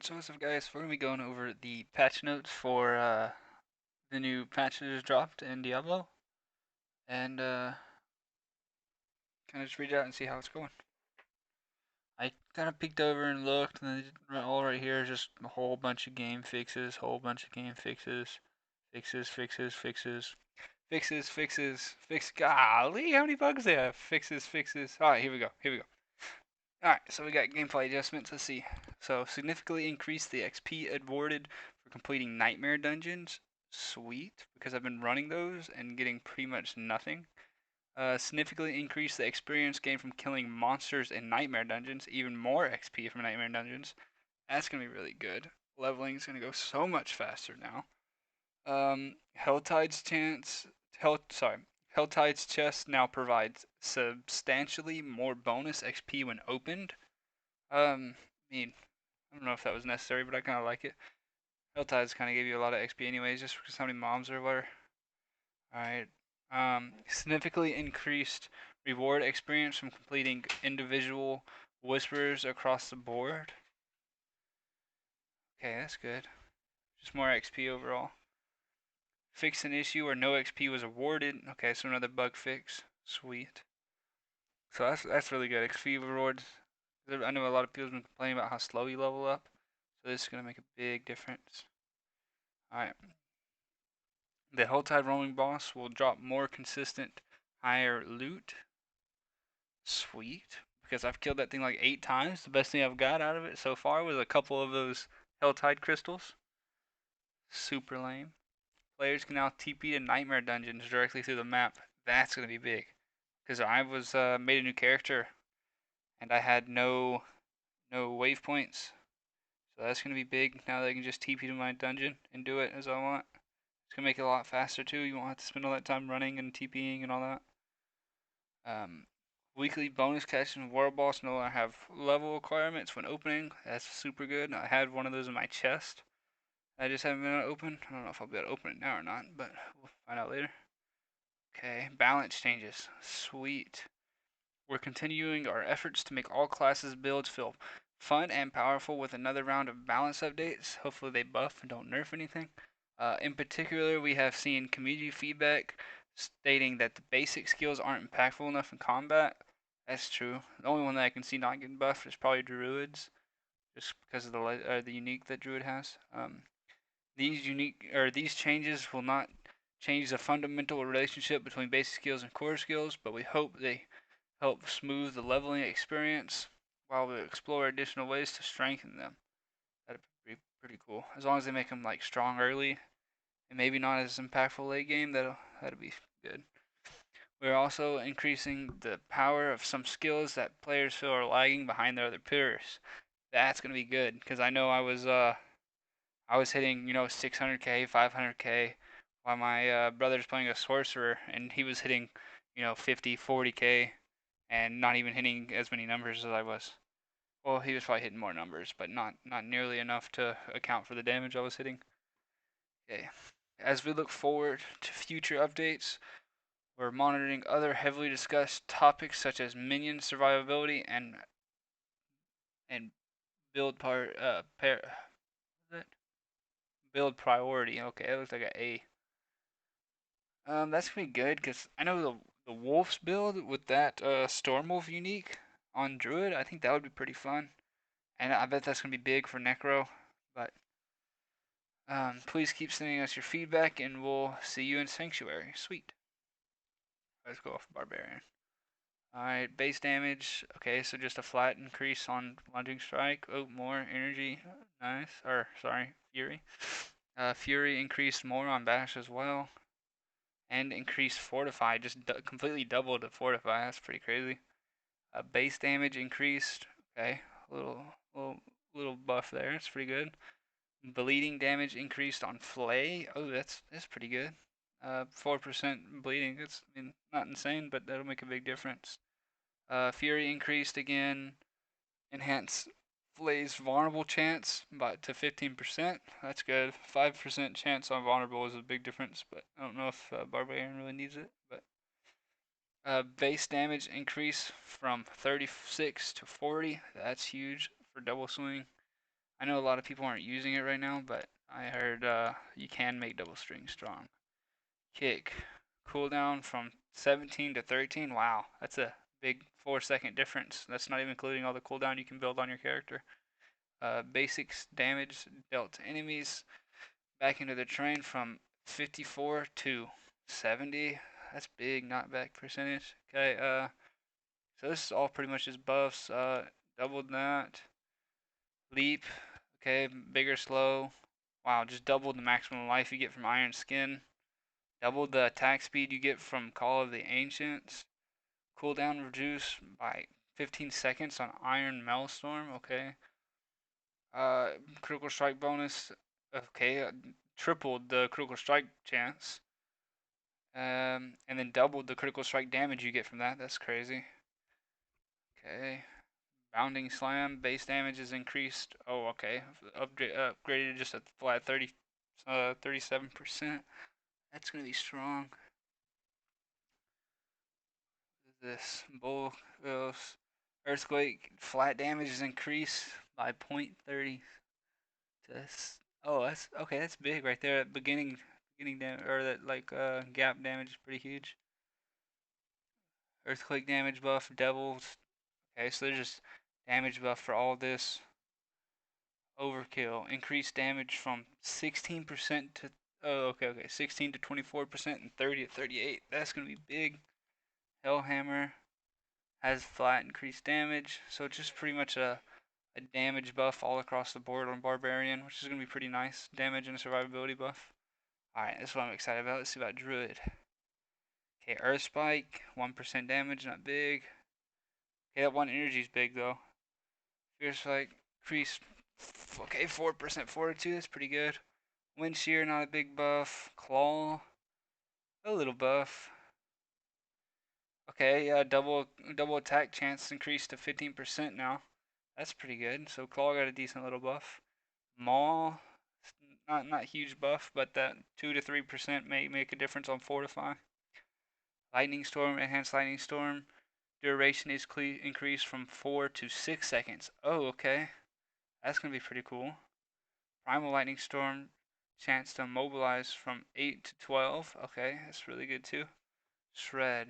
Alright, so what's up guys, we're going to be going over the patch notes for the new patches dropped in Diablo, and kind of just read it out and see how it's going. I kind of peeked over and looked, and then all right here is just a whole bunch of game fixes, fixes, golly, how many bugs they have, fixes, alright, here we go. Alright, so we got gameplay adjustments, let's see. So, significantly increase the XP awarded for completing nightmare dungeons. Sweet, because I've been running those and getting pretty much nothing. Significantly increase the experience gained from killing monsters in nightmare dungeons. Even more XP from nightmare dungeons. That's going to be really good. Leveling is going to go so much faster now. Helltide's chance... Helltide's chest now provides substantially more bonus XP when opened. I mean, I don't know if that was necessary, but I kind of like it. Helltides kind of gave you a lot of XP anyways, just because how many mobs there were. Alright. Significantly increased reward experience from completing individual whispers across the board. Okay, that's good. Just more XP overall. Fix an issue where no XP was awarded. Okay, so another bug fix. Sweet. So that's really good. XP rewards. I know a lot of people have been complaining about how slow you level up. So this is going to make a big difference. Alright. The Helltide roaming boss will drop more consistent, higher loot. Sweet. Because I've killed that thing like 8 times. The best thing I've got out of it so far was a couple of those Helltide crystals. Super lame. Players can now TP to nightmare dungeons directly through the map. That's going to be big. Because I was made a new character and I had no waypoints. So that's going to be big. Now that I can just TP to my dungeon and do it as I want. It's going to make it a lot faster too. You won't have to spend all that time running and TPing and all that. Weekly bonus catches and World Boss no longer have level requirements when opening. That's super good. I had one of those in my chest. I just haven't been able to open. I don't know if I'll be able to open it now or not, but we'll find out later. Okay, balance changes. Sweet. We're continuing our efforts to make all classes builds feel fun and powerful with another round of balance updates. Hopefully they buff and don't nerf anything. In particular, we have seen community feedback stating that the basic skills aren't impactful enough in combat. That's true. The only one that I can see not getting buffed is probably Druids, just because of the unique that Druid has. These changes will not change the fundamental relationship between basic skills and core skills, but we hope they help smooth the leveling experience while we explore additional ways to strengthen them. That'd be pretty cool. As long as they make them like strong early and maybe not as impactful late game, that'll be good. We're also increasing the power of some skills that players feel are lagging behind their other peers. That's gonna be good because I know I was hitting 600k, 500k, while my brother's playing a sorcerer and he was hitting 50, 40k, and not even hitting as many numbers as I was. Well, he was probably hitting more numbers, but not nearly enough to account for the damage I was hitting. Okay. As we look forward to future updates, we're monitoring other heavily discussed topics such as minion survivability and build part build priority. Okay, it looks like an A. That's gonna be good because I know the wolves build with that Stormwolf unique on Druid. I think that would be pretty fun, and I bet that's gonna be big for Necro. But please keep sending us your feedback, and we'll see you in Sanctuary. Sweet. Let's go off Barbarian. Alright, base damage. Okay, so just a flat increase on Lunging Strike. Oh, more energy. Nice. Or, sorry, Fury. Fury increased more on Bash as well. And increased Fortify. Just completely doubled the Fortify. That's pretty crazy. Base damage increased. Okay, little buff there. It's pretty good. Bleeding damage increased on Flay. Oh, that's pretty good. 4% bleeding. It's not insane, but that'll make a big difference. Fury increased again. Enhanced Flay's vulnerable chance to 15%. That's good. 5% chance on vulnerable is a big difference, but I don't know if Barbarian really needs it. But base damage increase from 36 to 40. That's huge for double swing. I know a lot of people aren't using it right now, but I heard you can make double string strong. Kick. Cooldown from 17 to 13. Wow, that's a big 4 second difference. That's not even including all the cooldown you can build on your character. Basics damage dealt to enemies back into the terrain from 54 to 70. That's big knockback percentage. Okay, so this is all pretty much just buffs. Doubled that. Leap. Okay, bigger slow. Wow, just doubled the maximum life you get from Iron Skin. Doubled the attack speed you get from Call of the Ancients. Cooldown reduced by 15 seconds on Iron Maelstrom. Okay. Uh, Critical strike bonus. Okay, tripled the critical strike chance. And then doubled the critical strike damage you get from that. That's crazy. Okay. Bounding slam. Base damage is increased. Oh, okay. Upgraded just a flat 37%. That's gonna be strong. This bull goes. Earthquake flat damage is increased by 0.30. That's that's okay. That's big right there. Beginning damage or that like gap damage is pretty huge. Earthquake damage buff, devils. Okay, so there's just damage buff for all this. Overkill. Increased damage from 16% to 16 to 24% and 30 to 38. That's gonna be big. Hellhammer has flat increased damage, so it's just pretty much a damage buff all across the board on Barbarian, which is gonna be pretty nice. Damage and survivability buff. Alright, this is what I'm excited about. Let's see about Druid. Okay, Earth Spike, 1% damage, not big. Okay, that one energy is big though. Fierce Spike, increase. Okay, 4% fortitude, that's pretty good. Wind Shear, not a big buff. Claw, a little buff. Okay, yeah, double attack chance increased to 15% now. That's pretty good. So Claw got a decent little buff. Maul, not huge buff, but that 2 to 3% may make a difference on Fortify. Lightning Storm, Enhanced Lightning Storm. Duration is increased from 4 to 6 seconds. Oh, okay. That's going to be pretty cool. Primal Lightning Storm, chance to mobilize from 8 to 12. Okay, that's really good too. Shred.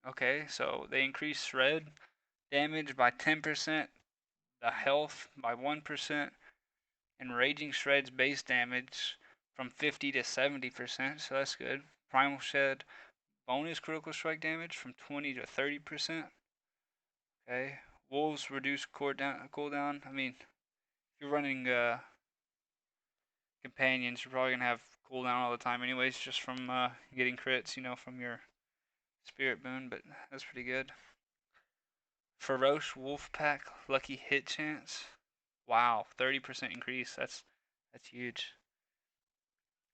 Okay, so they increase Shred damage by 10%, the health by 1%, and Raging Shred's base damage from 50 to 70%, so that's good. Primal Shed bonus critical strike damage from 20 to 30%. Okay. Wolves reduce cooldown. I mean, if you're running companions, you're probably gonna have cooldown all the time, anyways, just from getting crits, from your spirit boon. But that's pretty good. Feroce Wolf Pack lucky hit chance. Wow, 30% increase. That's huge.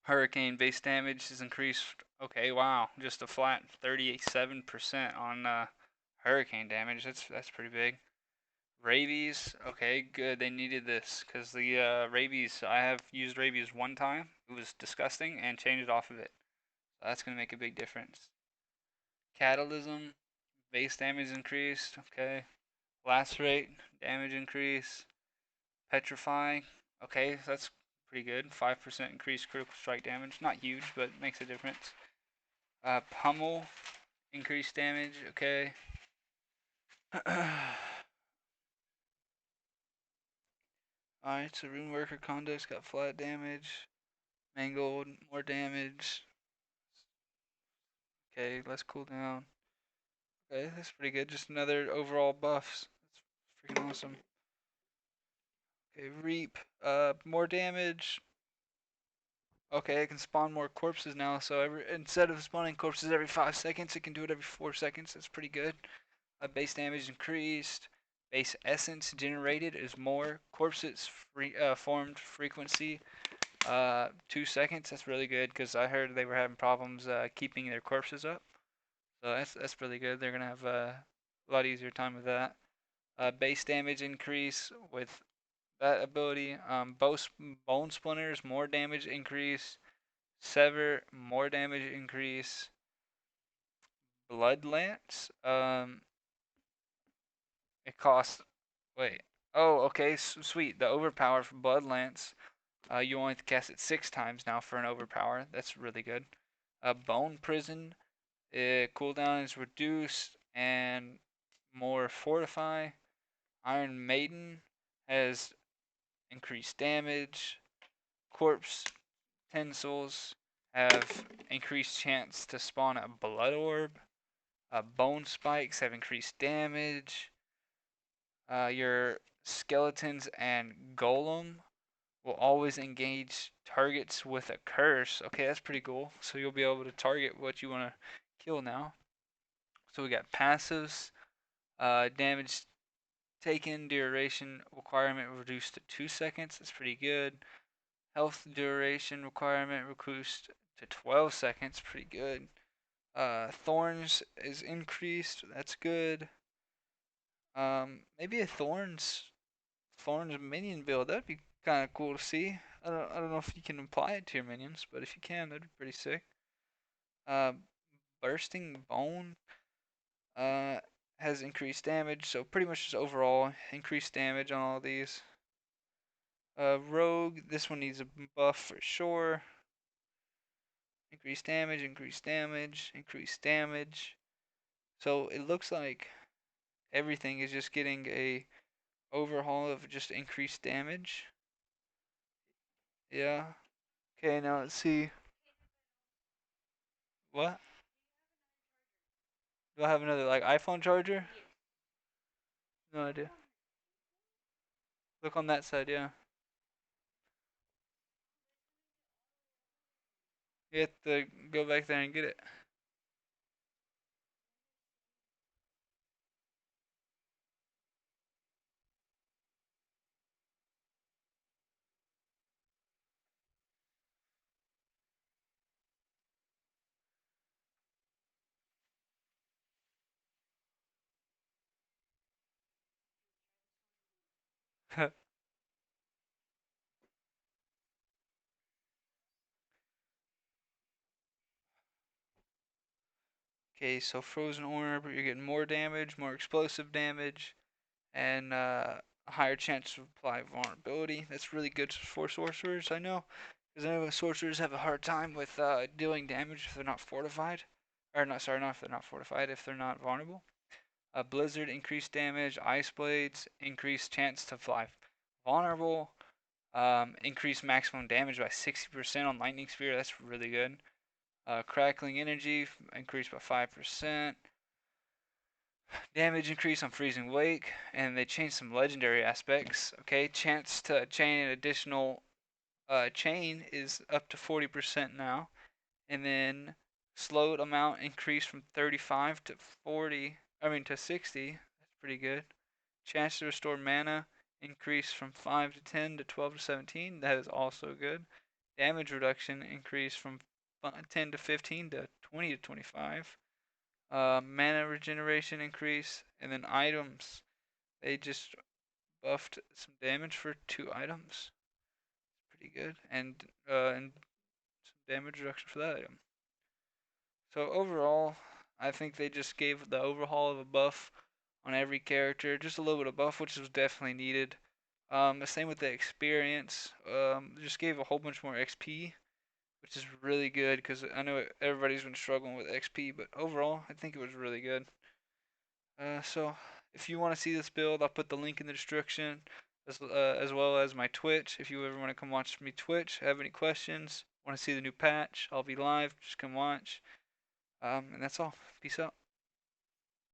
Hurricane base damage is increased. Okay, wow, just a flat 37% on hurricane damage. That's pretty big. Rabies. Okay, good. They needed this because the rabies. I have used rabies one time. It was disgusting and changed off of it. So that's gonna make a big difference. Catalysm. Base damage increased. Okay. Lacerate. Damage increase. Petrify. Okay, so that's pretty good. 5% increased critical strike damage. Not huge, but makes a difference. Pummel. Increased damage. Okay. Alright, so Rune Worker Conduct's got flat damage. Mangled, more damage. Okay, less cooldown. Okay, that's pretty good. Just another overall buffs. That's freaking awesome. Okay, Reap. More damage. Okay, I can spawn more corpses now. So instead of spawning corpses every 5 seconds, it can do it every 4 seconds. That's pretty good. Base damage increased. Base essence generated is more. Corpses formed frequency 2 seconds. That's really good because I heard they were having problems keeping their corpses up. So that's really good. They're gonna have a lot easier time with that. Base damage increase with that ability. Bone splinters, more damage increase. Sever, more damage increase. Blood lance. It costs. Wait. Oh, okay, sweet. The overpower for Blood Lance. You only have to cast it 6 times now for an overpower. That's really good. Bone Prison. Cooldown is reduced and more fortify. Iron Maiden has increased damage. Corpse Tensils have increased chance to spawn a blood orb. Bone Spikes have increased damage. Your skeletons and golem will always engage targets with a curse. Okay, that's pretty cool. So you'll be able to target what you want to kill now. So we got passives, damage taken duration requirement reduced to 2 seconds. That's pretty good. Health duration requirement reduced to 12 seconds. Pretty good. Thorns is increased. That's good. Maybe a thorns minion build. That'd be kind of cool to see. I don't know if you can apply it to your minions, but if you can, that'd be pretty sick. Uh, bursting bone uh has increased damage, so pretty much just overall increased damage on all these. Rogue, this one needs a buff for sure. Increased damage, increased damage, increased damage. So it looks like everything is just getting a overhaul of just increased damage. Yeah. Okay, now let's see. What? Do I have another like iPhone charger? No idea. Look on that side, yeah. You have to go back there and get it. Okay, so frozen orb, you're getting more damage, more explosive damage, and a higher chance to apply vulnerability. That's really good for sorcerers, I know, because I know sorcerers have a hard time with dealing damage if they're not fortified, or not. Sorry, not if they're not fortified, if they're not vulnerable. Blizzard, increased damage. Ice blades, increased chance to fly vulnerable. Increased maximum damage by 60% on lightning spear. That's really good. Crackling energy increased by 5%. Damage increase on freezing wake, and they changed some legendary aspects. Okay, chance to chain an additional chain is up to 40% now, and then slowed amount increased from 35 to 40. I mean to 60. That's pretty good. Chance to restore mana increased from 5 to 10 to 12 to 17. That is also good. Damage reduction increased from 10 to 15 to 20 to 25. Mana regeneration increase, and then items. They just buffed some damage for 2 items. Pretty good, and some damage reduction for that item. So overall, I think they just gave the overhaul of a buff on every character, just a little bit of buff, which was definitely needed. The same with the experience. Just gave a whole bunch more XP, which is really good because I know everybody's been struggling with XP, but overall, I think it was really good. So if you want to see this build, I'll put the link in the description, as well as my Twitch. If you ever want to come watch me Twitch, have any questions, want to see the new patch, I'll be live. Just come watch. And that's all. Peace out.